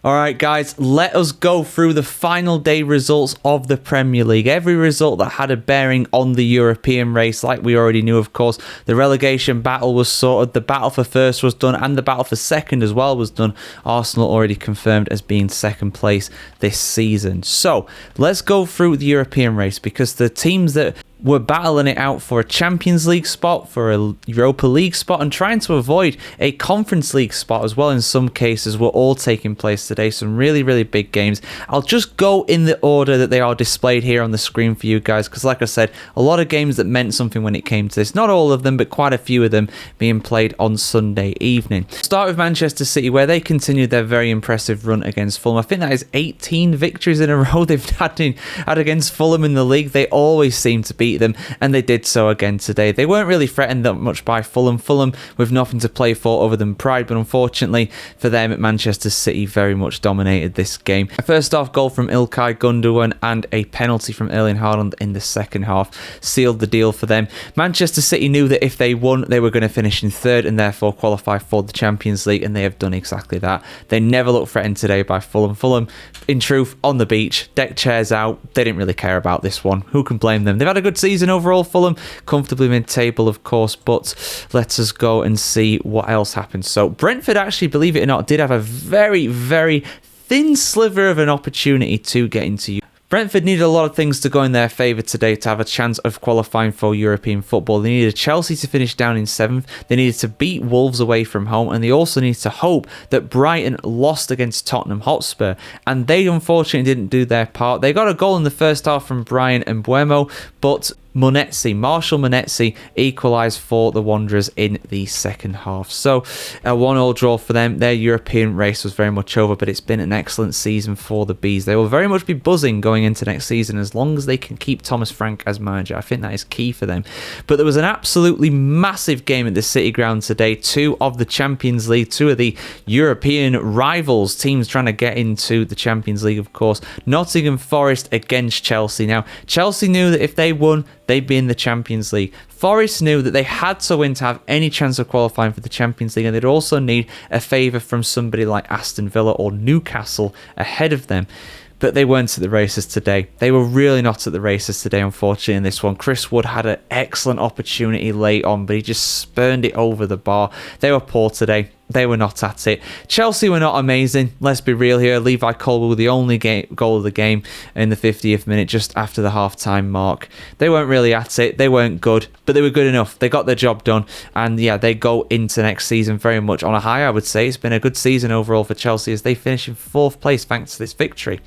Alright guys, let us go through the final day results of the Premier League. Every result that had a bearing on the European race, like we already knew, of course. The relegation battle was sorted, the battle for first was done, and the battle for second as well was done. Arsenal already confirmed as being second place this season. So, let's go through the European race, because the teams that were battling it out for a Champions League spot, for a Europa League spot, and trying to avoid a Conference League spot as well in some cases, were all taking place today. Some really, really big games. I'll just go in the order that they are displayed here on the screen for you guys, because like I said, a lot of games that meant something when it came to this. Not all of them, but quite a few of them being played on Sunday evening. Start with Manchester City, where they continued their very impressive run against Fulham. I think that is 18 victories in a row they've had against Fulham in the league. They always seem to beat them, and they did so again today. They weren't really threatened that much by Fulham with nothing to play for other than pride, but unfortunately for them, Manchester City very much dominated this game. A first half goal from Ilkay Gundogan and a penalty from Erling Haaland in the second half sealed the deal for them. Manchester City knew that if they won, they were going to finish in third and therefore qualify for the Champions League, and they have done exactly that. They never looked threatened today by Fulham. Fulham, in truth, on the beach, deck chairs out. They didn't really care about this one. Who can blame them? They've had a good season overall, Fulham, comfortably mid-table, of course, but let us go and see what else happened. So Brentford, actually, believe it or not, did have a very, very thin sliver of an opportunity to get into. Brentford needed a lot of things to go in their favour today to have a chance of qualifying for European football. They needed Chelsea to finish down in 7th. They needed to beat Wolves away from home. And they also needed to hope that Brighton lost against Tottenham Hotspur. And they unfortunately didn't do their part. They got a goal in the first half from Brian and Mbeumo, but Marshall Monetsi equalised for the Wanderers in the second half. So a 1-1 draw for them. Their European race was very much over, but it's been an excellent season for the Bees. They will very much be buzzing going into next season as long as they can keep Thomas Frank as manager. I think that is key for them. But there was an absolutely massive game at the City Ground today. Two of the Champions League, two of the European rivals, teams trying to get into the Champions League, of course. Nottingham Forest against Chelsea. Now, Chelsea knew that if they won, they'd be in the Champions League. Forest knew that they had to win to have any chance of qualifying for the Champions League, and they'd also need a favour from somebody like Aston Villa or Newcastle ahead of them. But they weren't at the races today. They were really not at the races today, unfortunately, in this one. Chris Wood had an excellent opportunity late on, but he just spurned it over the bar. They were poor today. They were not at it. Chelsea were not amazing. Let's be real here. Levi Colwill with the only goal of the game in the 50th minute, just after the half-time mark. They weren't really at it. They weren't good, but they were good enough. They got their job done. And yeah, they go into next season very much on a high, I would say. It's been a good season overall for Chelsea as they finish in 4th place thanks to this victory.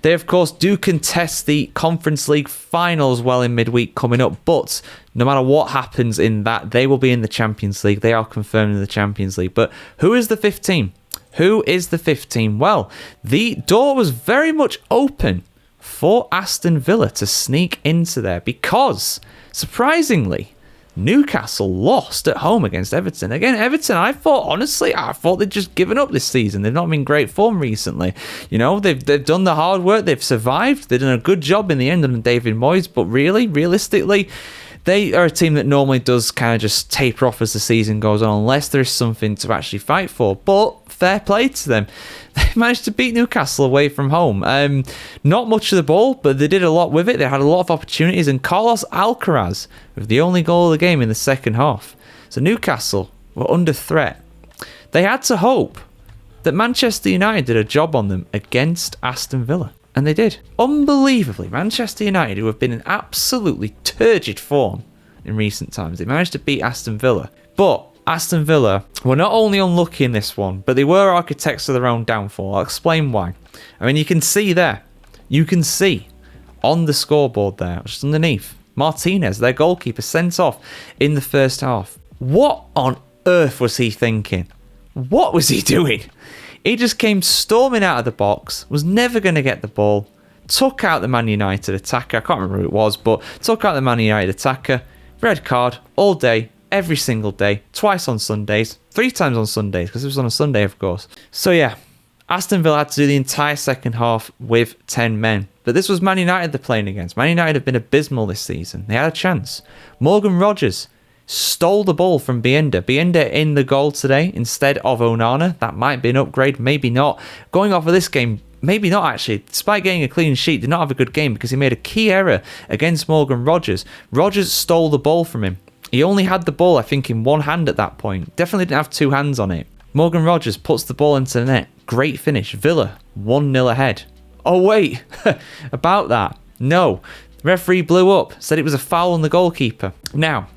They, of course, do contest the Conference League final as well in midweek coming up, but no matter what happens in that, they will be in the Champions League. They are confirmed in the Champions League. But who is the 5th team? Who is the 5th team? Well, the door was very much open for Aston Villa to sneak into there because, surprisingly, Newcastle lost at home against Everton. Again, Everton, I thought they'd just given up this season. They've not been in great form recently. You know, they've done the hard work. They've survived. They've done a good job in the end under David Moyes. But really, realistically, they are a team that normally does kind of just taper off as the season goes on unless there is something to actually fight for. But fair play to them. They managed to beat Newcastle away from home. Not much of the ball, but they did a lot with it. They had a lot of opportunities, and Carlos Alcaraz with the only goal of the game in the second half. So Newcastle were under threat. They had to hope that Manchester United did a job on them against Aston Villa. And they did. Unbelievably, Manchester United, who have been in absolutely turgid form in recent times, they managed to beat Aston Villa. But Aston Villa were not only unlucky in this one, but they were architects of their own downfall. I'll explain why. I mean, you can see there. You can see on the scoreboard there, just underneath, Martinez, their goalkeeper, sent off in the first half. What on earth was he thinking? What was he doing? He just came storming out of the box, was never going to get the ball, took out the Man United attacker. I can't remember who it was, but took out the Man United attacker. Red card all day, every single day, twice on Sundays, 3 times on Sundays, because it was on a Sunday, of course. So yeah, Aston Villa had to do the entire second half with 10 men. But this was Man United they're playing against. Man United have been abysmal this season. They had a chance. Morgan Rogers stole the ball from Bienda. Bienda in the goal today instead of Onana. That might be an upgrade, maybe not. Going off of this game, maybe not actually. Despite getting a clean sheet, did not have a good game because he made a key error against Morgan Rogers. Rogers stole the ball from him. He only had the ball, I think, in one hand at that point. Definitely didn't have two hands on it. Morgan Rogers puts the ball into the net. Great finish. Villa 1-0 ahead. Oh, wait. About that. No. The referee blew up. Said it was a foul on the goalkeeper. Now,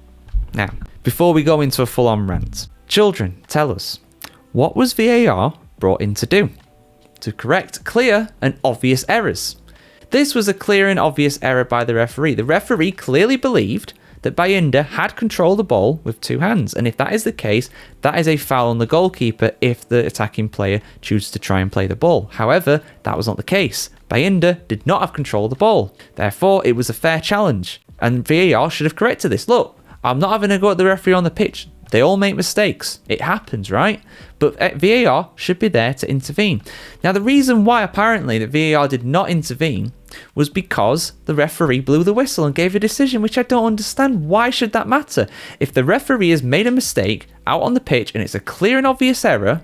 before we go into a full-on rant. Children, tell us. What was VAR brought in to do? To correct clear and obvious errors. This was a clear and obvious error by the referee. The referee clearly believed that Bienda had controlled the ball with two hands, and if that is the case, that is a foul on the goalkeeper if the attacking player chooses to try and play the ball. However, that was not the case. Bienda did not have control of the ball. Therefore, it was a fair challenge, and VAR should have corrected this. Look, I'm not having a go at the referee on the pitch. They all make mistakes. It happens, right? But VAR should be there to intervene. Now, the reason why apparently that VAR did not intervene was because the referee blew the whistle and gave a decision, which I don't understand. Why should that matter? If the referee has made a mistake out on the pitch and it's a clear and obvious error,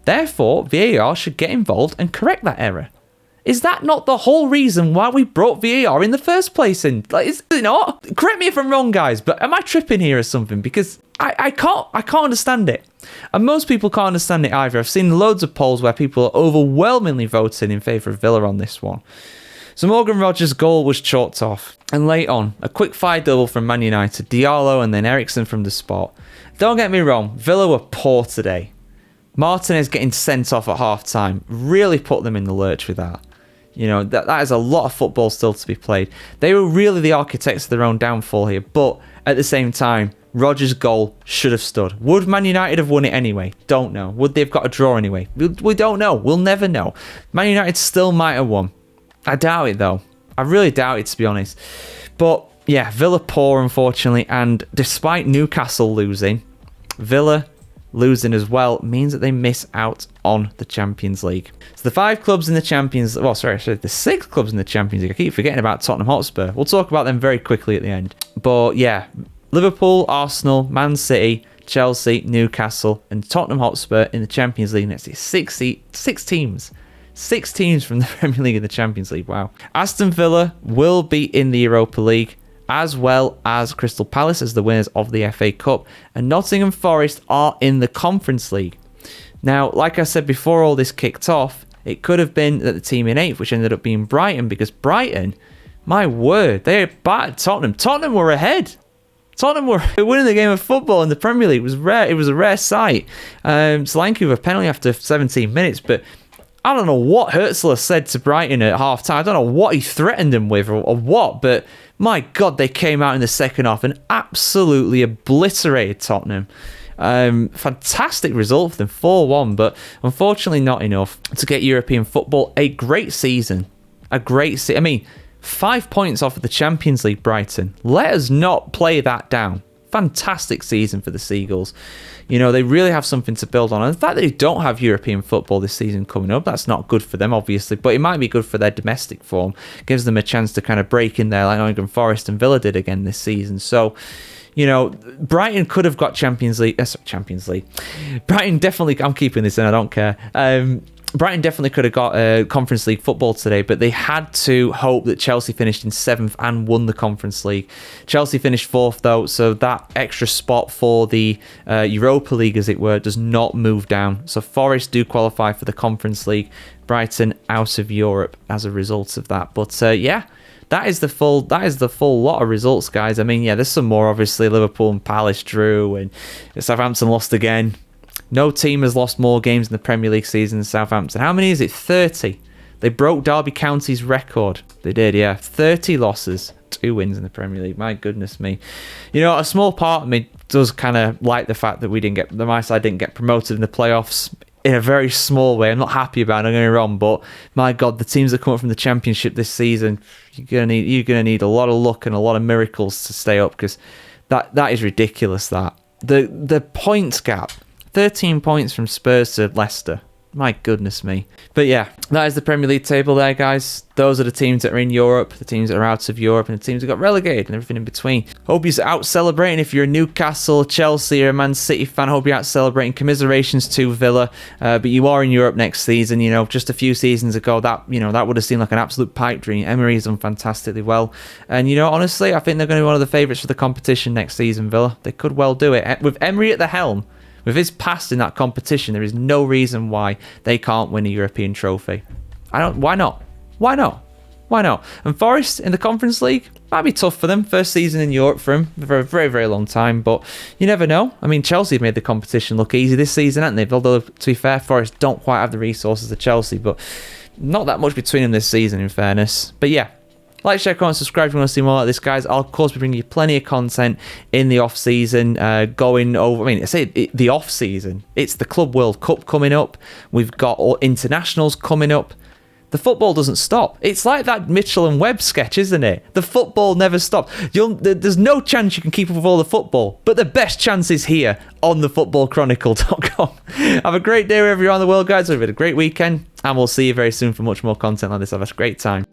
therefore VAR should get involved and correct that error. Is that not the whole reason why we brought VAR in the first place? Is it not? Correct me if I'm wrong, guys, but am I tripping here or something? Because I can't understand it. And most people can't understand it either. I've seen loads of polls where people are overwhelmingly voting in favour of Villa on this one. So Morgan Rogers' goal was chalked off. And late on, a quick fire double from Man United, Diallo and then Eriksen from the spot. Don't get me wrong, Villa were poor today. Martinez getting sent off at half-time really put them in the lurch with that. You know, that is a lot of football still to be played. They were really the architects of their own downfall here, but at the same time, Rodgers' goal should have stood. Would Man United have won it anyway? Don't know. Would they have got a draw anyway? We don't know. We'll never know. Man United still might have won. I doubt it, though. I really doubt it, to be honest. But, yeah, Villa poor, unfortunately, and despite Newcastle losing, Villa losing as well means that they miss out on the Champions League. So the 5 clubs in the Champions... Well, sorry, the 6 clubs in the Champions League. I keep forgetting about Tottenham Hotspur. We'll talk about them very quickly at the end. But, yeah, Liverpool, Arsenal, Man City, Chelsea, Newcastle, and Tottenham Hotspur in the Champions League. Next, 6 teams. 6 teams from the Premier League and the Champions League. Wow. Aston Villa will be in the Europa League, as well as Crystal Palace as the winners of the FA Cup. And Nottingham Forest are in the Conference League. Now, like I said before all this kicked off, it could have been that the team in 8th, which ended up being Brighton, because Brighton, my word, they battered Tottenham. Tottenham were ahead. Tottenham were winning the game of football in the Premier League. It was rare. It was a rare sight. Solanke with a penalty after 17 minutes, but I don't know what Herzler said to Brighton at half-time. I don't know what he threatened them with or what, but my God, they came out in the second half and absolutely obliterated Tottenham. Fantastic result for them, 4-1, but unfortunately not enough to get European football. A great season. I mean, 5 points off of the Champions League, Brighton. Let us not play that down. Fantastic season for the Seagulls. You know, they really have something to build on. And the fact that they don't have European football this season coming up, that's not good for them, obviously, but it might be good for their domestic form. Gives them a chance to kind of break in there like Nottingham Forest and Villa did again this season. So, you know, Brighton could have got Champions League. Brighton definitely, I'm keeping this in, I don't care. Brighton definitely could have got Conference League football today, but they had to hope that Chelsea finished in 7th and won the Conference League. Chelsea finished 4th, though, so that extra spot for the Europa League, as it were, does not move down. So Forest do qualify for the Conference League. Brighton out of Europe as a result of that. But yeah, that is the full lot of results, guys. I mean, yeah, there's some more, obviously. Liverpool and Palace drew, and Southampton lost again. No team has lost more games in the Premier League season than Southampton. How many is it? 30. They broke Derby County's record. They did, yeah. 30 losses, 2 wins in the Premier League. My goodness me. You know, a small part of me does kind of like the fact that my side didn't get promoted in the playoffs in a very small way. I'm not happy about it, don't get me wrong, but my God, the teams that come up from the Championship this season, you're gonna need a lot of luck and a lot of miracles to stay up, because that is ridiculous. That the points gap. 13 points from Spurs to Leicester. My goodness me. But yeah, that is the Premier League table there, guys. Those are the teams that are in Europe, the teams that are out of Europe, and the teams that got relegated and everything in between. Hope you're out celebrating. If you're a Newcastle, Chelsea, or a Man City fan, hope you're out celebrating. Commiserations to Villa. But you are in Europe next season. You know, just a few seasons ago, that would have seemed like an absolute pipe dream. Emery's done fantastically well. And, you know, honestly, I think they're going to be one of the favourites for the competition next season, Villa. They could well do it. With Emery at the helm, with his past in that competition, there is no reason why they can't win a European trophy. Why not? Why not? Why not? And Forest in the Conference League, might be tough for them. First season in Europe for him for a very, very long time, but you never know. I mean, Chelsea have made the competition look easy this season, haven't they? Although, to be fair, Forest don't quite have the resources of Chelsea, but not that much between them this season, in fairness. But yeah, like, share, comment, subscribe if you want to see more like this, guys. I'll, of course, be bringing you plenty of content in the off-season, going over... I mean, I say the off-season. It's the Club World Cup coming up. We've got internationals coming up. The football doesn't stop. It's like that Mitchell and Webb sketch, isn't it? The football never stops. There's no chance you can keep up with all the football, but the best chance is here on thefootballchronicle.com. Have a great day wherever you are in the world, guys. Have a great weekend, and we'll see you very soon for much more content like this. Have a great time.